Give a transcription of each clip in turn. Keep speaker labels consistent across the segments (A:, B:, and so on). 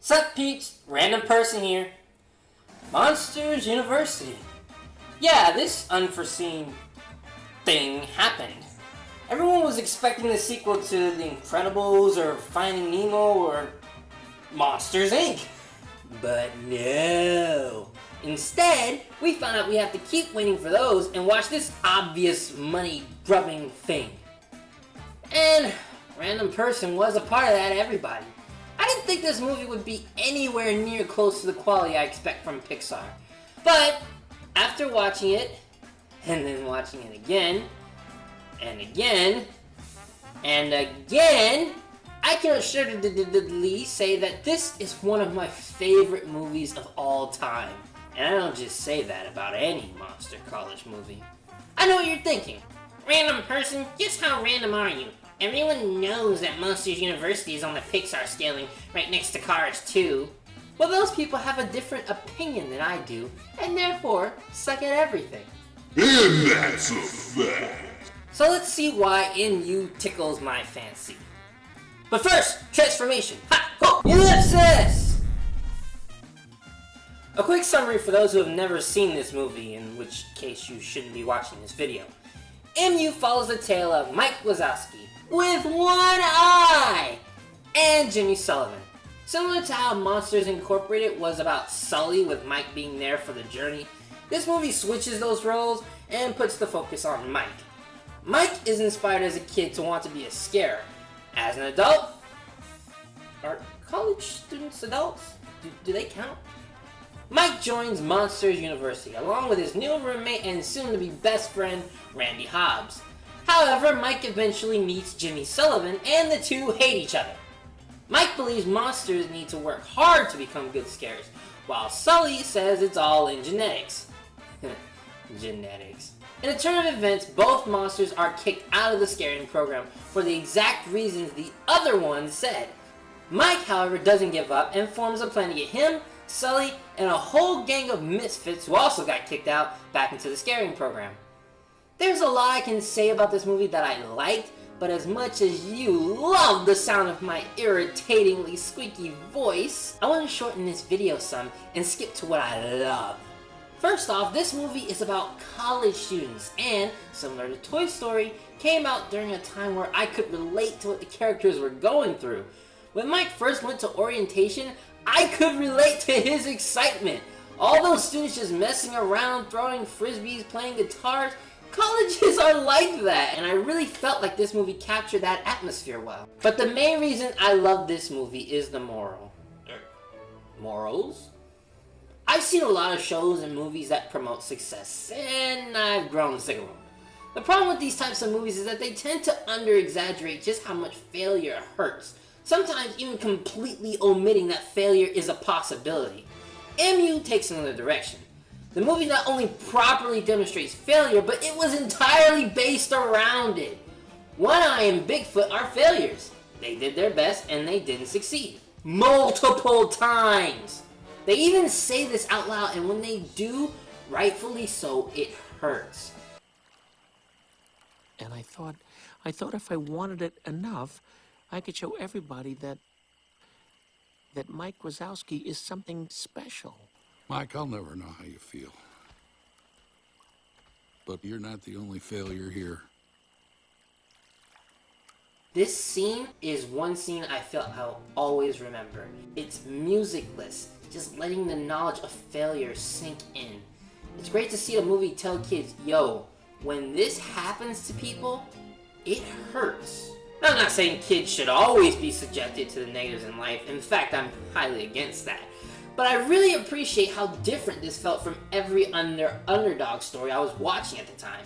A: Sup peeps, random person here. Monsters University. Yeah, this unforeseen thing happened. Everyone was expecting the sequel to The Incredibles or Finding Nemo or Monsters Inc. But no. Instead, we found out we have to keep waiting for those and watch this obvious money-grubbing thing. And random person was a part of that, everybody. I didn't think this movie would be anywhere near close to the quality I expect from Pixar. But after watching it, and then watching it again, and again, and again, I can assuredly say that this is one of my favorite movies of all time. And I don't just say that about any Monster College movie. I know what you're thinking. Random person, just how random are you? Everyone knows that Monsters University is on the Pixar scaling right next to Cars 2. Well, those people have a different opinion than I do, and therefore suck at everything.
B: And that's a fact.
A: So let's see why MU tickles my fancy. But first, transformation. Ha! Ho! Ellipsis! A quick summary for those who have never seen this movie, in which case you shouldn't be watching this video. MU follows the tale of Mike Wazowski, with one eye, and Jimmy Sullivan. Similar to how Monsters Incorporated was about Sully with Mike being there for the journey, this movie switches those roles and puts the focus on Mike. Mike is inspired as a kid to want to be a scarer. As an adult, are college students adults? Do they count? Mike joins Monsters University along with his new roommate and soon-to-be best friend, Randy Hobbs. However, Mike eventually meets Jimmy Sullivan and the two hate each other. Mike believes monsters need to work hard to become good scares, while Sully says it's all in genetics. Genetics. In a turn of events, both monsters are kicked out of the scaring program for the exact reasons the other one said. Mike, however, doesn't give up and forms a plan to get him, Sully, and a whole gang of misfits who also got kicked out back into the scaring program. There's a lot I can say about this movie that I liked, but as much as you love the sound of my irritatingly squeaky voice, I want to shorten this video some and skip to what I love. First off, this movie is about college students and, similar to Toy Story, came out during a time where I could relate to what the characters were going through. When Mike first went to orientation, I could relate to his excitement. All those students just messing around, throwing frisbees, playing guitars. Colleges are like that, and I really felt like this movie captured that atmosphere well. But the main reason I love this movie is the moral. Morals? I've seen a lot of shows and movies that promote success, and I've grown sick of them. The problem with these types of movies is that they tend to under-exaggerate just how much failure hurts, sometimes even completely omitting that failure is a possibility. MU takes another direction. The movie not only properly demonstrates failure, but it was entirely based around it. One Eye and Bigfoot are failures. They did their best and they didn't succeed. Multiple times! They even say this out loud, and when they do, rightfully so, it hurts.
C: And I thought if I wanted it enough, I could show everybody that Mike Wazowski is something special.
B: Mike, I'll never know how you feel. But you're not the only failure here.
A: This scene is one scene I felt I'll always remember. It's musicless, just letting the knowledge of failure sink in. It's great to see a movie tell kids, yo, when this happens to people, it hurts. Now, I'm not saying kids should always be subjected to the negatives in life. In fact, I'm highly against that. But I really appreciate how different this felt from every underdog story I was watching at the time.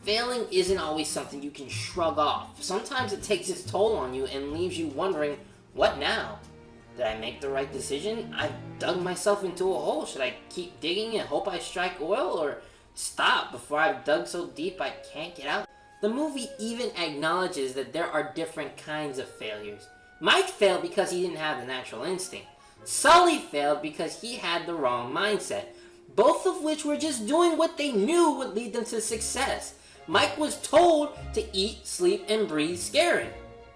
A: Failing isn't always something you can shrug off. Sometimes it takes its toll on you and leaves you wondering, what now? Did I make the right decision? I've dug myself into a hole. Should I keep digging and hope I strike oil, or stop before I've dug so deep I can't get out? The movie even acknowledges that there are different kinds of failures. Mike failed because he didn't have the natural instinct. Sully failed because he had the wrong mindset, both of which were just doing what they knew would lead them to success. Mike was told to eat, sleep, and breathe scaring,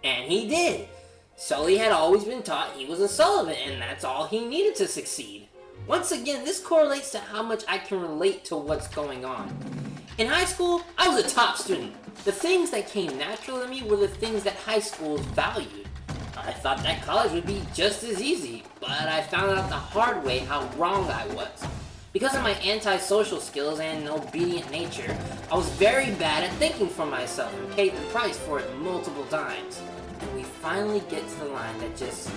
A: and he did. Sully had always been taught he was a Sullivan, and that's all he needed to succeed. Once again, this correlates to how much I can relate to what's going on. In high school, I was a top student. The things that came natural to me were the things that high schools valued. I thought that college would be just as easy, but I found out the hard way how wrong I was. Because of my antisocial skills and obedient nature, I was very bad at thinking for myself and paid the price for it multiple times. And we finally get to the line that just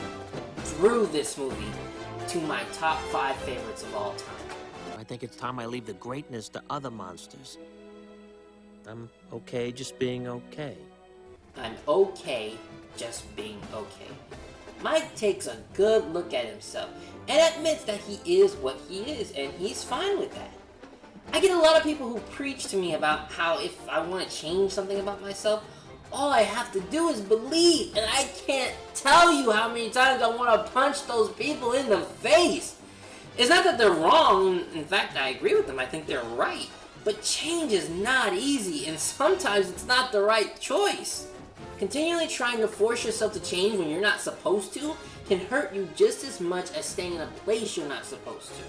A: threw this movie to my top 5 favorites of all time.
C: I think it's time I leave the greatness to other monsters. I'm okay just being okay.
A: I'm okay just being okay. Mike takes a good look at himself and admits that he is what he is, and he's fine with that. I get a lot of people who preach to me about how if I want to change something about myself, all I have to do is believe, and I can't tell you how many times I want to punch those people in the face. It's not that they're wrong. In fact, I agree with them. I think they're right. But change is not easy, and sometimes it's not the right choice. Continually trying to force yourself to change when you're not supposed to can hurt you just as much as staying in a place you're not supposed to.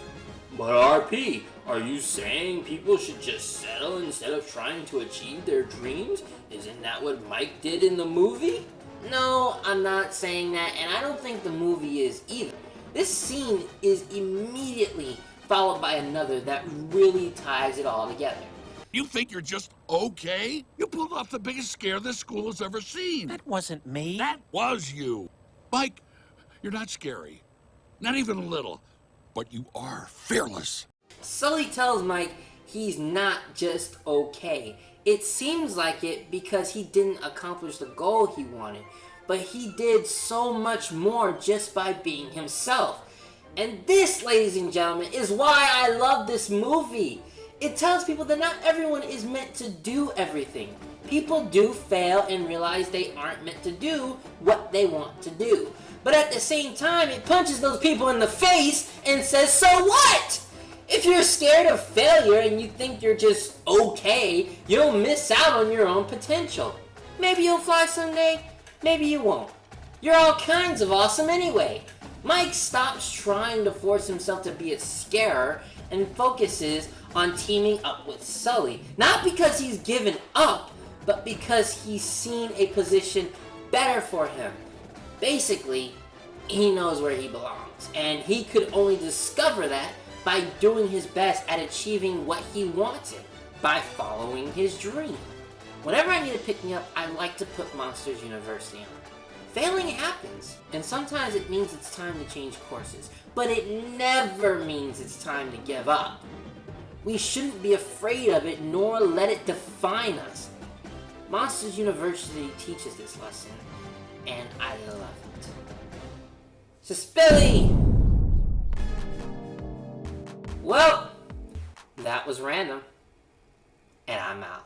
A: But RP, are you saying people should just settle instead of trying to achieve their dreams? Isn't that what Mike did in the movie? No, I'm not saying that, and I don't think the movie is either. This scene is immediately followed by another that really ties it all together.
B: You think you're just okay? You pulled off the biggest scare this school has ever seen.
C: That wasn't me.
B: That was you. Mike, you're not scary. Not even a little. But you are fearless.
A: Sully tells Mike he's not just okay. It seems like it because he didn't accomplish the goal he wanted, but he did so much more just by being himself. And this, ladies and gentlemen, is why I love this movie. It tells people that not everyone is meant to do everything. People do fail and realize they aren't meant to do what they want to do. But at the same time, it punches those people in the face and says, so what? If you're scared of failure and you think you're just okay, you'll miss out on your own potential. Maybe you'll fly someday, maybe you won't. You're all kinds of awesome anyway. Mike stops trying to force himself to be a scarer and focuses on teaming up with Sully. Not because he's given up, but because he's seen a position better for him. Basically, he knows where he belongs, and he could only discover that by doing his best at achieving what he wanted, by following his dream. Whenever I need to pick me up, I like to put Monsters University on. Failing happens, and sometimes it means it's time to change courses, but it never means it's time to give up. We shouldn't be afraid of it, nor let it define us. Monsters University teaches this lesson, and I love it. So Spilly! Well, that was random, and I'm out.